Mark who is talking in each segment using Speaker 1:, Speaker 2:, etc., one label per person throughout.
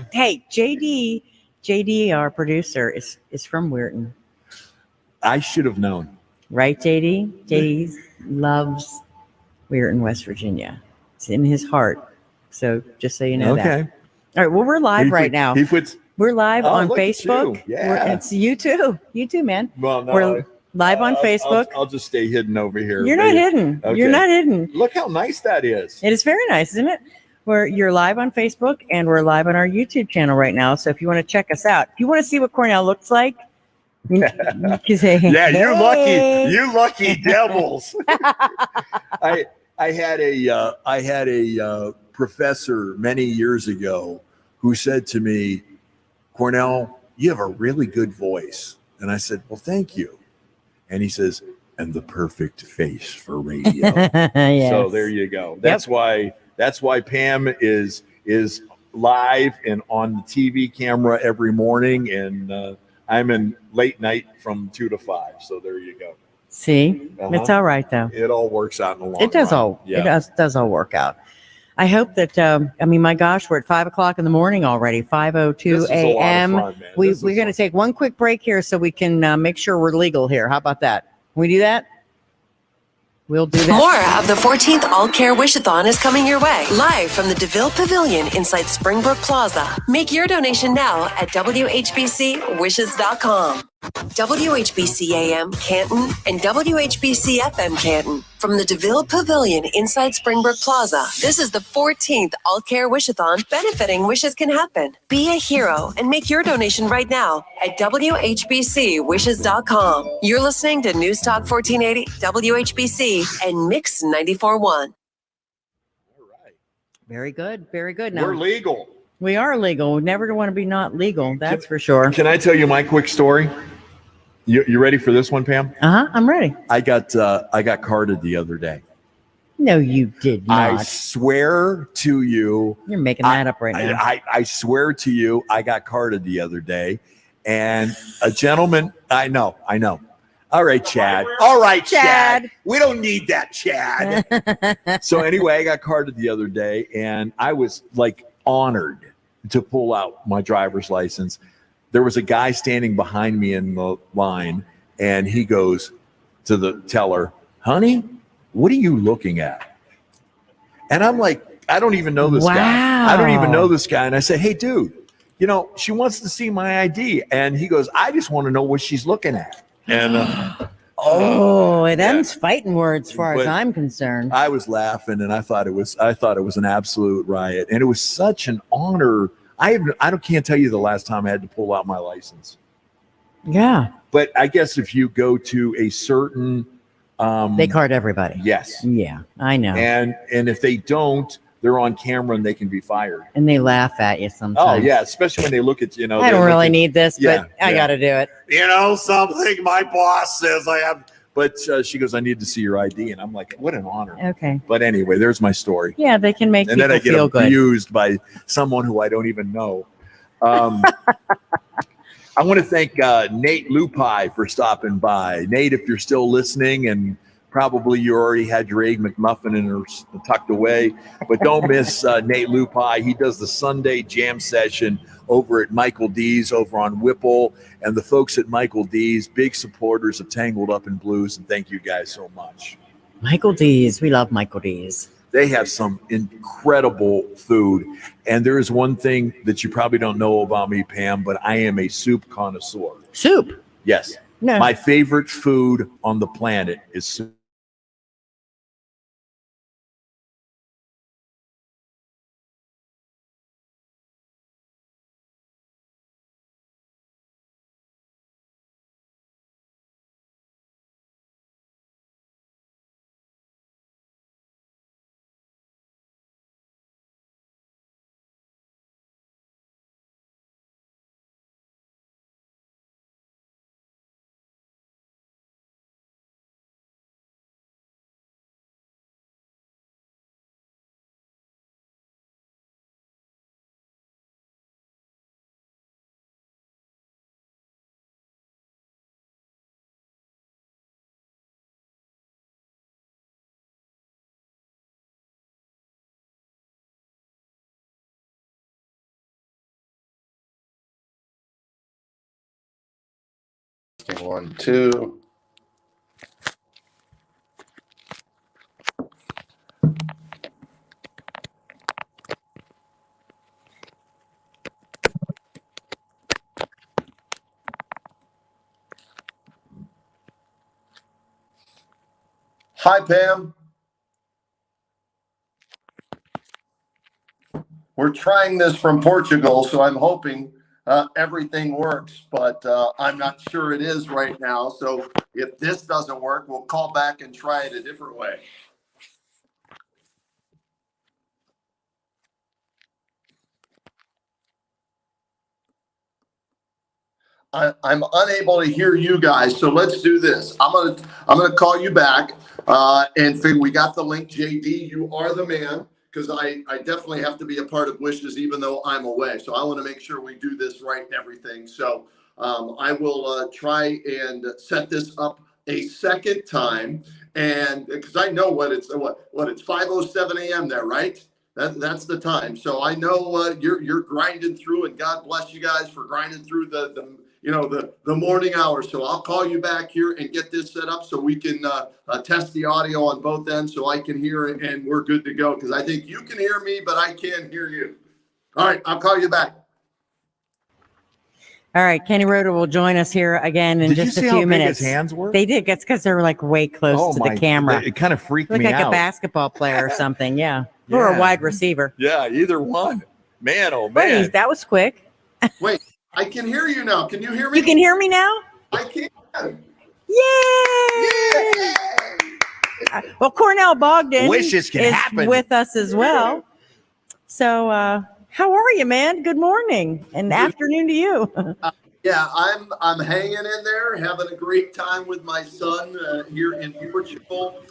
Speaker 1: fact, hey, JD, our producer, is from Weirton.
Speaker 2: I should have known.
Speaker 1: Right, JD? JD loves Weirton, West Virginia. It's in his heart. So just so you know that.
Speaker 2: Okay.
Speaker 1: All right, well, we're live right now. We're live on
Speaker 2: look at
Speaker 1: Facebook.
Speaker 2: you. Yeah.
Speaker 1: It's you too. You too, man.
Speaker 2: Well, no,
Speaker 1: we're live on Facebook.
Speaker 2: I'll just stay hidden over here.
Speaker 1: You're not hidden.
Speaker 2: Okay.
Speaker 1: You're not hidden.
Speaker 2: Look how nice that is.
Speaker 1: It is very nice, isn't it? You're live on Facebook and we're live on our YouTube channel right now. So if you want to check us out, if you want to see what Cornell looks like, you can say,
Speaker 2: yeah,
Speaker 1: hey.
Speaker 2: you lucky devils. I had a professor many years ago who said to me, Cornell, you have a really good voice. And I said, well, thank you. And he says, and the perfect face for radio.
Speaker 1: Yes.
Speaker 2: So there you go. That's why Pam is live and on the TV camera every morning, and I'm in late night from 2 to 5. So there you go.
Speaker 1: See, it's all right though.
Speaker 2: It all works out in the long run.
Speaker 1: It does all. Yeah. It does all work out. I hope that. My gosh, we're at 5 o'clock in the morning already. 5:02 a.m. We're going to take one quick break here so we can make sure we're legal here. How about that? Can we do that? We'll do that.
Speaker 3: More of the 14th All Care WishAthon is coming your way, live from the DeVille Pavilion inside Springbrook Plaza. Make your donation now at WHBCWishes.com. WHBC AM Canton and WHBC FM Canton from the DeVille Pavilion inside Springbrook Plaza. This is the 14th All Care WishAthon benefiting Wishes Can Happen. Be a hero and make your donation right now at WHBCWishes.com. You're listening to News Talk 1480, WHBC, and Mix 94.1.
Speaker 2: All right.
Speaker 1: Very good. Very good. Now,
Speaker 2: we're legal.
Speaker 1: We are legal. We never want to be not legal. That's for sure.
Speaker 2: Can I tell you my quick story? You ready for this one, Pam?
Speaker 1: I'm ready.
Speaker 2: I got carded the other day.
Speaker 1: No, you did not.
Speaker 2: I swear to you.
Speaker 1: You're making that up right now.
Speaker 2: I swear to you, I got carded the other day, and a gentleman. I know. All right, Chad. All right, Chad. We don't need that, Chad. So anyway, I got carded the other day, and I was like honored to pull out my driver's license. There was a guy standing behind me in the line, and he goes to the teller, honey, what are you looking at? And I'm like, I don't even know this guy. I don't even know this guy. And I say, hey, dude, she wants to see my ID. And he goes, I just want to know what she's looking at. And
Speaker 1: them's fighting words as far as I'm concerned.
Speaker 2: I was laughing, and I thought it was an absolute riot. And it was such an honor. I can't tell you the last time I had to pull out my license.
Speaker 1: Yeah.
Speaker 2: But I guess if you go to a certain
Speaker 1: they card everybody.
Speaker 2: Yes.
Speaker 1: Yeah, I know.
Speaker 2: And if they don't, they're on camera and they can be fired.
Speaker 1: And they laugh at you sometimes.
Speaker 2: Oh yeah, especially when they look at
Speaker 1: I don't really need this, but I got to do it.
Speaker 2: Something my boss says I have. But she goes, I need to see your ID. And I'm like, what an honor.
Speaker 1: Okay.
Speaker 2: But anyway, there's my story.
Speaker 1: Yeah, they can make people feel good.
Speaker 2: And then I get abused by someone who I don't even know. I want to thank Nate Lupi for stopping by. Nate, if you're still listening, and probably you already had your Egg McMuffin and tucked away, but don't miss Nate Lupi. He does the Sunday jam session over at Michael D's over on Whipple, and the folks at Michael D's, big supporters of Tangled Up in Blues, and thank you guys so much.
Speaker 1: Michael D's. We love Michael D's.
Speaker 2: They have some incredible food, and there is one thing that you probably don't know about me, Pam, but I am a soup connoisseur.
Speaker 1: Soup?
Speaker 2: Yes.
Speaker 1: No.
Speaker 2: My favorite food on the planet is soup.
Speaker 4: Testing 1, 2. Hi, Pam. We're trying this from Portugal, so I'm hoping everything works, but I'm not sure it is right now. So if this doesn't work, we'll call back and try it a different way. I'm unable to hear you guys, so let's do this. I'm gonna call you back and figure we got the link. JD, you are the man, because I definitely have to be a part of Wishes even though I'm away. So I want to make sure we do this right and everything. So I will try and set this up a second time, and because I know what it's 5:07 a.m. there, right? That's the time. So I know you're grinding through, and God bless you guys for grinding through the morning hours. So I'll call you back here and get this set up so we can test the audio on both ends so I can hear it and we're good to go, because I think you can hear me, but I can't hear you. All right, I'll call you back.
Speaker 1: All right, Kenny Roda will join us here again in just a few minutes.
Speaker 2: His hands were?
Speaker 1: They did. That's because they're like way close to the camera.
Speaker 2: It kind of freaked
Speaker 1: Look
Speaker 2: me
Speaker 1: like
Speaker 2: out.
Speaker 1: a basketball player or something. Yeah. Or a wide receiver.
Speaker 2: Yeah, either one. Man, oh man.
Speaker 1: Wait, that was quick.
Speaker 4: Wait, I can hear you now. Can you hear me?
Speaker 1: You can hear me now?
Speaker 4: I can.
Speaker 1: Yay! Well, Cornell Bogdan
Speaker 2: Wishes can
Speaker 1: is
Speaker 2: happen.
Speaker 1: with us as well. So, how are you, man? Good morning and afternoon to you.
Speaker 4: Yeah, I'm hanging in there, having a great time with my son here in Portugal.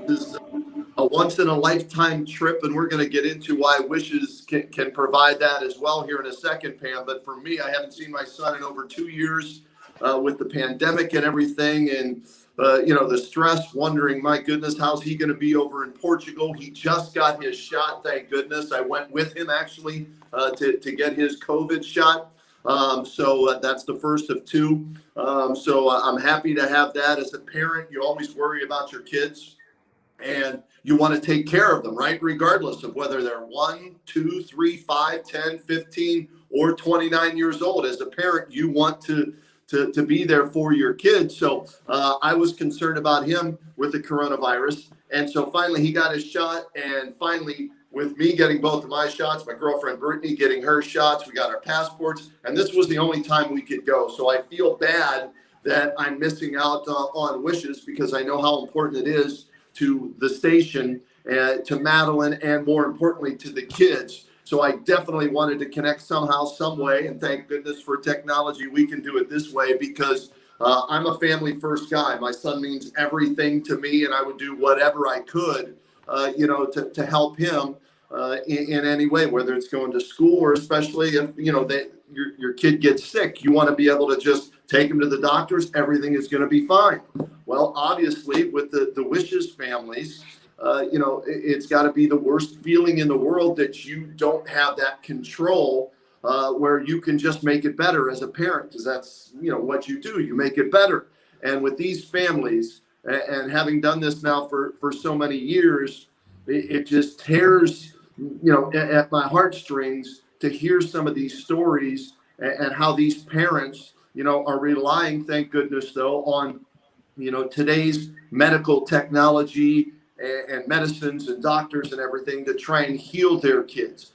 Speaker 4: This is a once in a lifetime trip, and we're going to get into why Wishes can provide that as well here in a second, Pam. But for me, I haven't seen my son in over 2 years with the pandemic and everything, and the stress, wondering, my goodness, how's he going to be over in Portugal? He just got his shot, thank goodness. I went with him actually to get his COVID shot. So that's the first of two. So I'm happy to have that. As a parent, you always worry about your kids and you want to take care of them, right? Regardless of whether they're 1, 2, 3, 5, 10, 15, or 29 years old. As a parent, you want to be there for your kids. So I was concerned about him with the coronavirus. And so finally he got his shot, and finally with me getting both of my shots, my girlfriend Brittany getting her shots, we got our passports, and this was the only time we could go. So I feel bad that I'm missing out on Wishes, because I know how important it is to the station, to Madeline, and more importantly to the kids. So I definitely wanted to connect somehow, some way, and thank goodness for technology. We can do it this way, because I'm a family first guy. My son means everything to me, and I would do whatever I could, to help him in any way, whether it's going to school or especially if, your kid gets sick. You want to be able to just take him to the doctors. Everything is going to be fine. Well, obviously with the Wishes families, it's got to be the worst feeling in the world that you don't have that control, where you can just make it better as a parent, because that's, what you do, you make it better. And with these families, and having done this now for so many years, it just tears, at my heartstrings to hear some of these stories and how these parents, are relying, thank goodness though, on, today's medical technology and medicines and doctors and everything to try and heal their kids.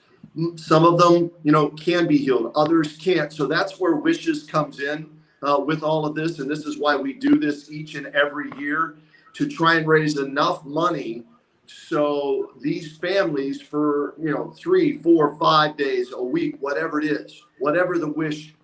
Speaker 4: Some of them, can be healed, others can't. So that's where Wishes comes in with all of this. And this is why we do this each and every year, to try and raise enough money so these families, for 3, 4, 5 days a week, whatever it is, whatever the wish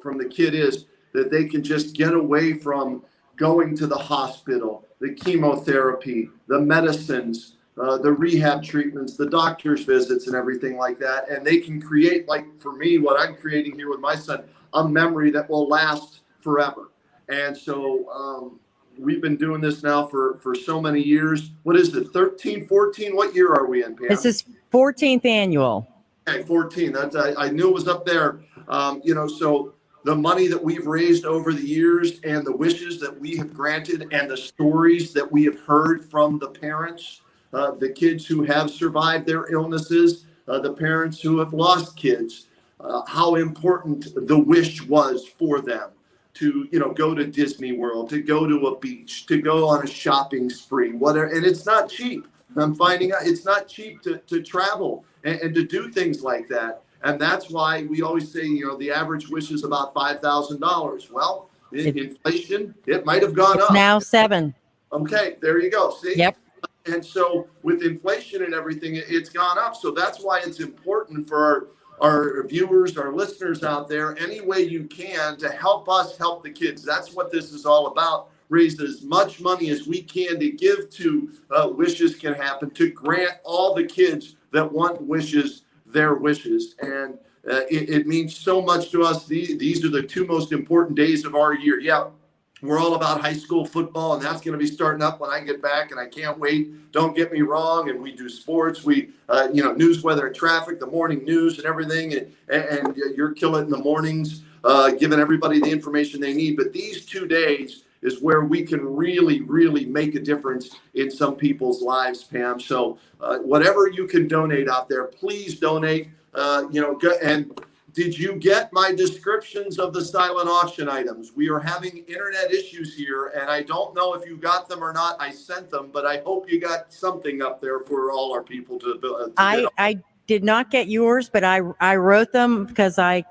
Speaker 4: from the kid is, that they can just get away from going to the hospital, the chemotherapy, the medicines, the rehab treatments, the doctor's visits, and everything like that. And they can create, like for me, what I'm creating here with my son, a memory that will last forever. And so we've been doing this now for so many years. What is it, 13, 14? What year are we in, Pam?
Speaker 1: This is 14th annual.
Speaker 4: Okay, 14. That's I knew it was up there. So the money that we've raised over the years and the wishes that we have granted and the stories that we have heard from the parents, the kids who have survived their illnesses, the parents who have lost kids, how important the wish was for them to, go to Disney World, to go to a beach, to go on a shopping spree, whatever. And it's not cheap. I'm finding out it's not cheap to travel and to do things like that. And that's why we always say, the average wish is about $5,000. Well, inflation, it might have gone up.
Speaker 1: Now 7.
Speaker 4: Okay, there you go. See?
Speaker 1: Yep.
Speaker 4: And so with inflation and everything, it's gone up. So that's why it's important for our viewers, our listeners out there, any way you can to help us help the kids. That's what this is all about. Raise as much money as we can to give to Wishes Can Happen, to grant all the kids that want wishes their wishes. And it means so much to us. These are the 2 most important days of our year. Yeah, we're all about high school football, and that's going to be starting up when I get back, and I can't wait. Don't get me wrong. And we do sports. We, news, weather, and traffic, the morning news and everything. And you're killing in the mornings, giving everybody the information they need. But these 2 days is where we can really, really make a difference in some people's lives, Pam. So whatever you can donate out there, please donate. And did you get my descriptions of the silent auction items? We are having internet issues here, and I don't know if you got them or not. I sent them, but I hope you got something up there for all our people to
Speaker 1: I did not get yours, but I wrote them because I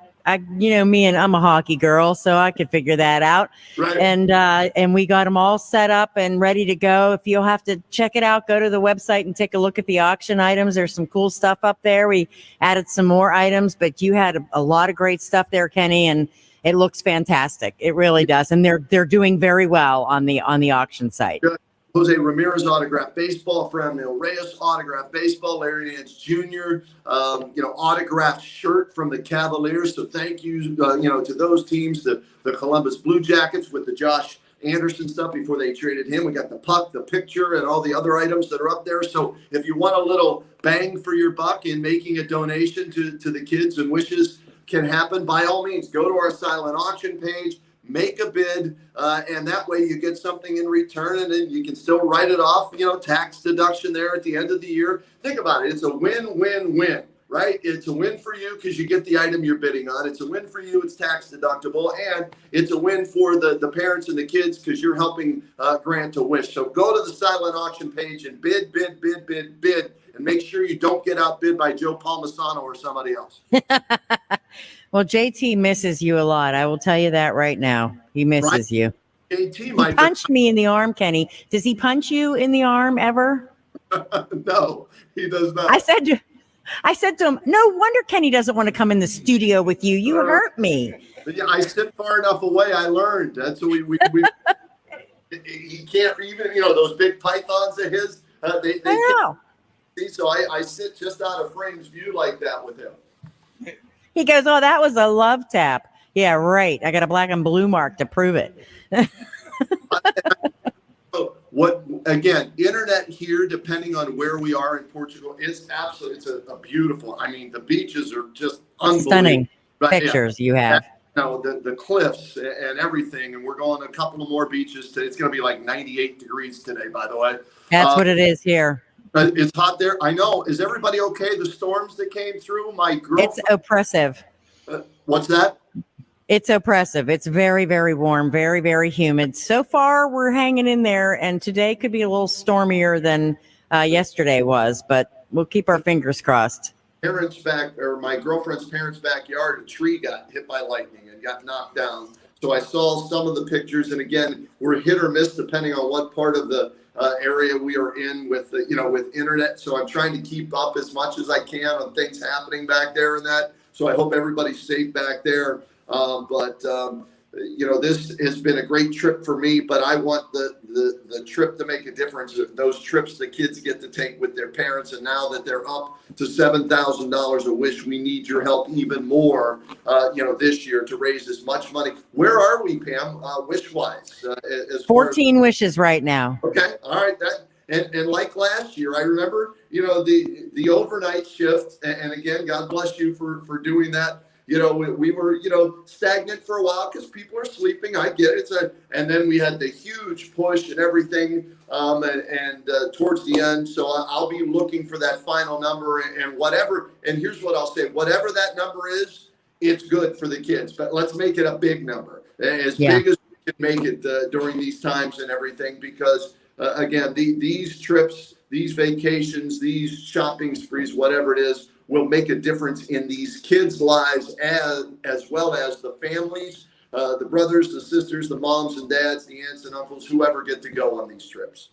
Speaker 1: me, and I'm a hockey girl, so I could figure that out.
Speaker 4: Right.
Speaker 1: And we got them all set up and ready to go. If you'll have to check it out, go to the website and take a look at the auction items. There's some cool stuff up there. We added some more items, but you had a lot of great stuff there, Kenny, and it looks fantastic. It really does. And they're doing very well on the auction site.
Speaker 4: Good. Jose Ramirez autographed baseball, Franmil Reyes autographed baseball, Larry Nance Jr. Autographed shirt from the Cavaliers. So thank you, to those teams, the Columbus Blue Jackets with the Josh Anderson stuff before they traded him. We got the puck, the picture, and all the other items that are up there. So if you want a little bang for your buck in making a donation to the kids and Wishes Can Happen, by all means, go to our silent auction page. Make a bid, and that way you get something in return, and then you can still write it off, tax deduction there at the end of the year. Think about it. It's a win-win-win, right? It's a win for you because you get the item you're bidding on. It's a win for you. It's tax deductible, and it's a win for the parents and the kids because you're helping grant a wish. So go to the silent auction page and bid, and make sure you don't get outbid by Joe Palmisano or somebody else.
Speaker 1: Well, JT misses you a lot. I will tell you that right now. He misses you.
Speaker 4: JT
Speaker 1: he punched me in the arm, Kenny. Does he punch you in the arm ever?
Speaker 4: No, he does not.
Speaker 1: I said to him, no wonder Kenny doesn't want to come in the studio with you. You hurt me.
Speaker 4: Yeah, I sit far enough away. I learned. That's what we he can't even, those big pythons of his. They
Speaker 1: I know.
Speaker 4: See, so I sit just out of frame's view like that with him.
Speaker 1: He goes, oh, that was a love tap. Yeah, right. I got a black and blue mark to prove it.
Speaker 4: Internet here, depending on where we are in Portugal, it's a beautiful. I mean, the beaches are just unbelievable.
Speaker 1: Stunning pictures you have.
Speaker 4: The cliffs and everything. And we're going a couple of more beaches today. It's going to be like 98 degrees today, by the way.
Speaker 1: That's what it is here.
Speaker 4: It's hot there. I know. Is everybody okay? The storms that came through, my girlfriend.
Speaker 1: It's oppressive.
Speaker 4: What's that?
Speaker 1: It's oppressive. It's very, very warm, very, very humid. So far, we're hanging in there, and today could be a little stormier than yesterday was, but we'll keep our fingers crossed.
Speaker 4: My girlfriend's parents' backyard, a tree got hit by lightning and got knocked down. So I saw some of the pictures, and again, we're hit or miss depending on what part of the area we are in with with internet. So I'm trying to keep up as much as I can on things happening back there and that. So I hope everybody's safe back there. This has been a great trip for me, but I want the trip to make a difference. Those trips the kids get to take with their parents, and now that they're up to $7,000 a wish, we need your help even more, this year to raise as much money. Where are we, Pam, wish-wise?
Speaker 1: 14 wishes right now.
Speaker 4: Okay, all right. And like last year, I remember, the overnight shift, and again, God bless you for doing that. we were, stagnant for a while because people are sleeping. I get it. And then we had the huge push and everything, and towards the end. So I'll be looking for that final number and whatever. And here's what I'll say: whatever that number is, it's good for the kids. But let's make it a big number, as big as we can make it during these times and everything. Because again, these trips, these vacations, these shopping sprees, whatever it is, will make a difference in these kids' lives as well as the families, the brothers, the sisters, the moms and dads, the aunts and uncles, whoever get to go on these trips.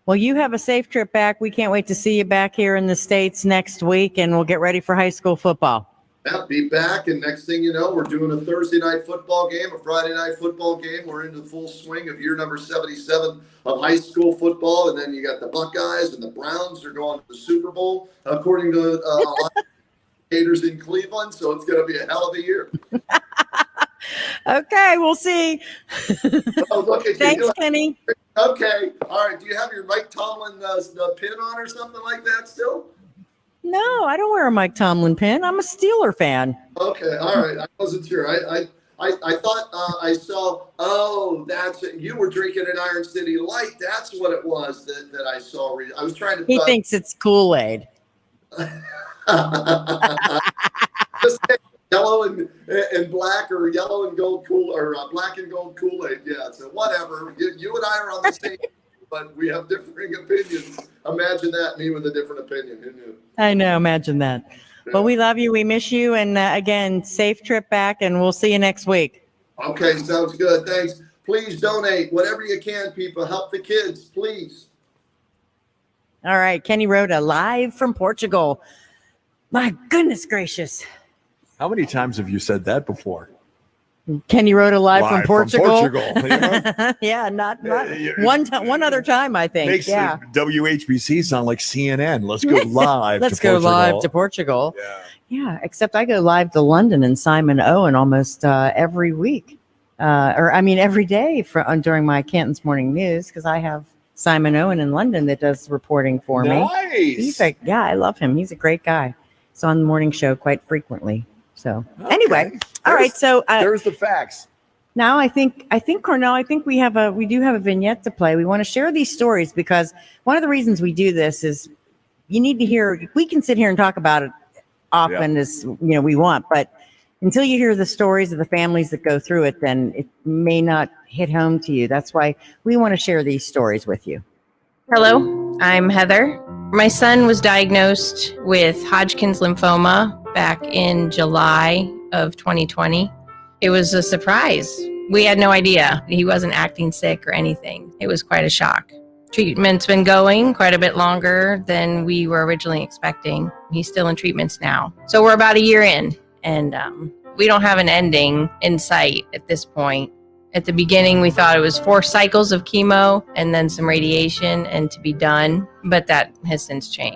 Speaker 1: Well, you have a safe trip back. We can't wait to see you back here in the States next week, and we'll get ready for high school football.
Speaker 4: Yeah, be back, and next thing you know, we're doing a Thursday night football game, a Friday night football game. We're into the full swing of year number 77 of high school football, and then you got the Buckeyes and the Browns are going to the Super Bowl, according to a lot of indicators in Cleveland. So it's going to be a hell of a year.
Speaker 1: Okay, we'll see.
Speaker 4: Oh, look at
Speaker 1: Thanks,
Speaker 4: you.
Speaker 1: Kenny.
Speaker 4: Okay, all right. Do you have your Mike Tomlin pin on or something like that still?
Speaker 1: No, I don't wear a Mike Tomlin pin. I'm a Steeler fan.
Speaker 4: Okay, all right. I wasn't sure. I thought I saw. Oh, that's it. You were drinking an Iron City Light. That's what it was that I saw. I was trying to.
Speaker 1: He thinks it's Kool-Aid.
Speaker 4: Just yellow and black, or yellow and gold or black and gold Kool-Aid. Yeah. So whatever. You and I are on the same. But we have differing opinions. Imagine that, me with a different opinion. Who knew? I
Speaker 1: know. Imagine that. Yeah. Well, we love you. We miss you. And again, safe trip back, and we'll see you next week.
Speaker 4: Okay, sounds good. Thanks. Please donate whatever you can, people. Help the kids, please.
Speaker 1: All right. Kenny Roda, live from Portugal. My goodness gracious.
Speaker 2: How many times have you said that before?
Speaker 1: Kenny Roda live from Portugal.
Speaker 2: You know?
Speaker 1: Yeah, not one other time, I think.
Speaker 2: Makes WHBC sound like CNN. Let's go live.
Speaker 1: Let's go live to Portugal. Yeah. Except I go live to London and Simon Owen almost every week, every day during my Canton's Morning News, because I have Simon Owen in London that does reporting for me.
Speaker 2: Nice.
Speaker 1: I love him. He's a great guy. He's on the morning show quite frequently. So anyway, all right. So
Speaker 2: there's the facts.
Speaker 1: Now I think Cornell, we do have a vignette to play. We want to share these stories because one of the reasons we do this is you need to hear. We can sit here and talk about it often as we want, but until you hear the stories of the families that go through it, then it may not hit home to you. That's why we want to share these stories with you.
Speaker 5: Hello, I'm Heather. My son was diagnosed with Hodgkin's lymphoma back in July of 2020. It was a surprise. We had no idea. He wasn't acting sick or anything. It was quite a shock. Treatment's been going quite a bit longer than we were originally expecting. He's still in treatments now. So we're about a year in, and we don't have an ending in sight at this point. At the beginning, we thought it was 4 cycles of chemo and then some radiation and to be done, but that has since changed.